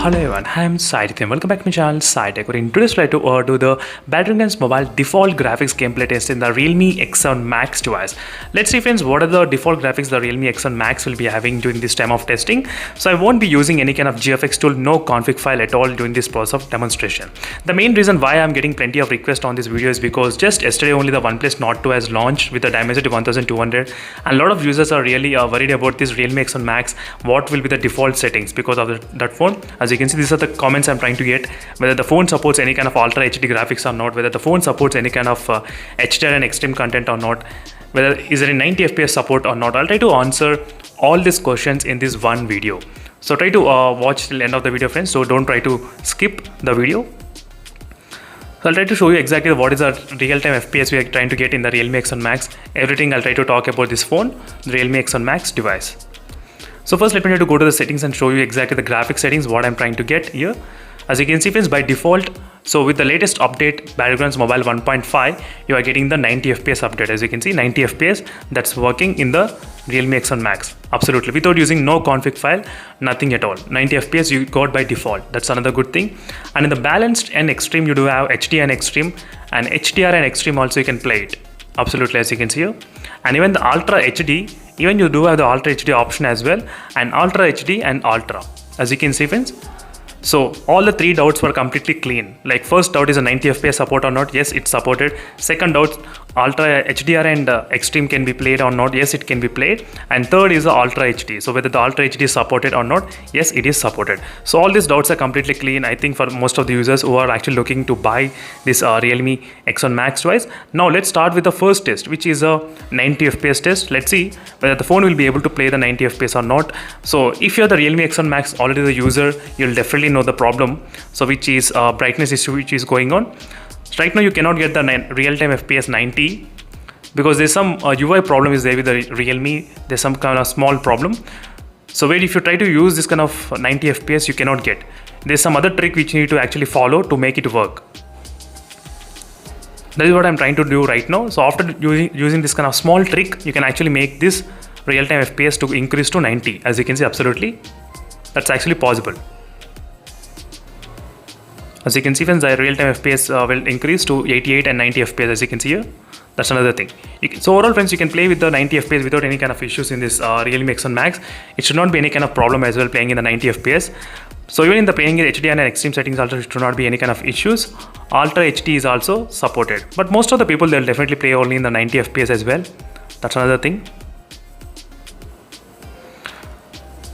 Hello everyone, I am Sai and welcome back to my channel Sai Tech. In today's try to do the Battlegrounds mobile default graphics gameplay test in the Realme X7 Max device. Let's see friends, what are the default graphics the Realme X7 Max will be having during this time of testing. So I won't be using any kind of GFX tool, no config file at all during this process of demonstration. The main reason why I'm getting plenty of requests on this video is because just yesterday only the OnePlus Nord 2 has launched with the dimensity 1200 and a lot of users are really worried about this Realme X7 Max. What will be the default settings because of that phone? As you can see, these are the comments I'm trying to get, whether the phone supports any kind of Ultra HD graphics or not, whether the phone supports any kind of HDR and Extreme content or not, whether is there a 90 FPS support or not. I'll try to answer all these questions in this one video. So try to watch till the end of the video friends, so don't try to skip the video. So I'll try to show you exactly what is the real-time FPS we are trying to get in the Realme X7 Max. Everything I'll try to talk about this phone, the Realme X7 Max device. So first let me try to go to the settings and show you exactly the graphic settings, what I'm trying to get here. As you can see friends, by default, so with the latest update, Battlegrounds Mobile 1.5, you are getting the 90 FPS update. As you can see, 90 FPS, that's working in the Realme X7 Max. Absolutely, without using no config file, nothing at all. 90 FPS you got by default. That's another good thing. And in the balanced and extreme, you do have HD and extreme, and HDR and extreme also you can play it. Absolutely, as you can see here. And even the Ultra HD, even you do have the Ultra HD option as well, and Ultra HD and Ultra, as you can see friends. So all the three doubts were completely clean. Like first doubt is a 90 FPS support or not. Yes, it's supported. Second doubt, Ultra HDR and Extreme can be played or not. Yes, it can be played. And third is the Ultra HD. So whether the Ultra HD is supported or not. Yes, it is supported. So all these doubts are completely clean, I think, for most of the users who are actually looking to buy this Realme X7 Max device. Now let's start with the first test, which is a 90 FPS test. Let's see whether the phone will be able to play the 90 FPS or not. So if you're the Realme X7 Max already the user, you'll definitely know the problem. So which is brightness issue which is going on. So right now you cannot get the real-time FPS 90 because there's some UI problem is there with the Realme. There's some kind of small problem. So where if you try to use this kind of 90 FPS, you cannot get. There's some other trick which you need to actually follow to make it work. That is what I'm trying to do right now. So after using this kind of small trick, you can actually make this real-time FPS to increase to 90. As you can see, absolutely, that's actually possible. As you can see friends, the real-time FPS will increase to 88 and 90 FPS, as you can see here. That's another thing. So overall friends, you can play with the 90 FPS without any kind of issues in this Realme X7 Max. It should not be any kind of problem as well playing in the 90 FPS. So even in the playing in HDR and extreme settings also it should not be any kind of issues. Ultra HD is also supported. But most of the people, they'll definitely play only in the 90 FPS as well. That's another thing.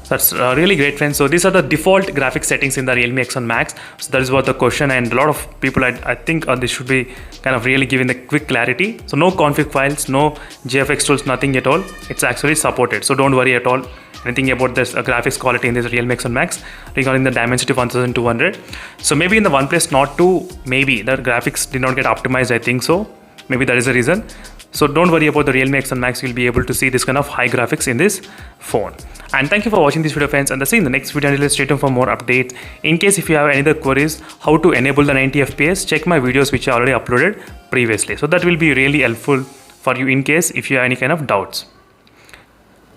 That's really great friends. So these are the default graphics settings in the Realme X7 Max. So that is what the question, and a lot of people I think this should be kind of really giving the quick clarity. So no config files, no GFX tools, nothing at all. It's actually supported. So don't worry at all anything about this graphics quality in this Realme X7 Max regarding the dimensity 1200. So maybe in the OnePlus Nord 2, maybe the graphics did not get optimized, I think so. Maybe that is the reason. So don't worry about the Realme X7 Max, you'll be able to see this kind of high graphics in this phone. And thank you for watching this video friends, and see you in the next video, and stay tuned for more updates. In case if you have any other queries how to enable the 90 FPS, check my videos which I already uploaded previously. So that will be really helpful for you in case if you have any kind of doubts.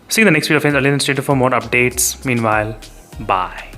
See you in the next video friends, and stay tuned for more updates. Meanwhile, bye.